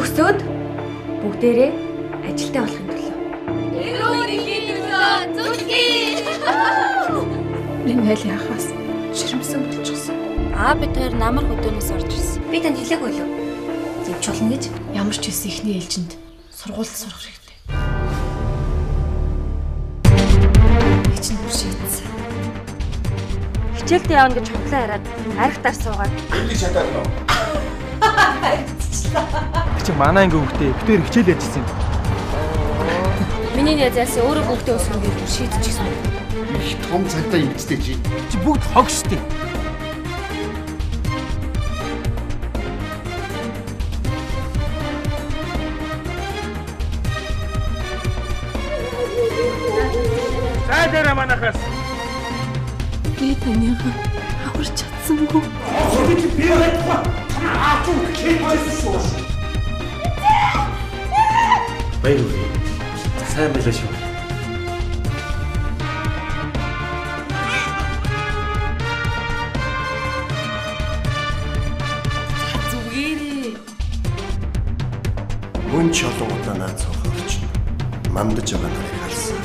төгсөөд бүгдээрээ ажилтаа болохын төлөө. Эрүүгийн төлөө зүтгэе. Энэ айл яахаас жирэмсэн болчихсон. Бид хоёр намар хөдөөнөөс орж ирсэн. Би танд хэлээгүй юу? Зэвч болно гэж. Ямар ч хэсэг ихний ээлжинд сургуульд сурах хэрэгтэй. Чинь бүр шийдсэн. Хичээлдээ явна гэж худлаа хараад архитаар суугаад. Энийг шатаад нөө. Чи манай анги хүүхдээ битээр хичээл яжсэн юм. Миний язаас өөрөө бүгдээ өсгөн гэж шийдчихсэн. Их том цагдаа ингэжтэй чи. Чи бүгд хог штеп. Зайдаа манахаас. Би таныг аварч чадсангүй. Хөөе би яах вэ? Аав хийхээс шүү. Баярлалаа. Сайн байлаа шүү. Зүгээрээ. Мөн ч олон удаа наад цохорч мандаж байгаа нарыг харсан.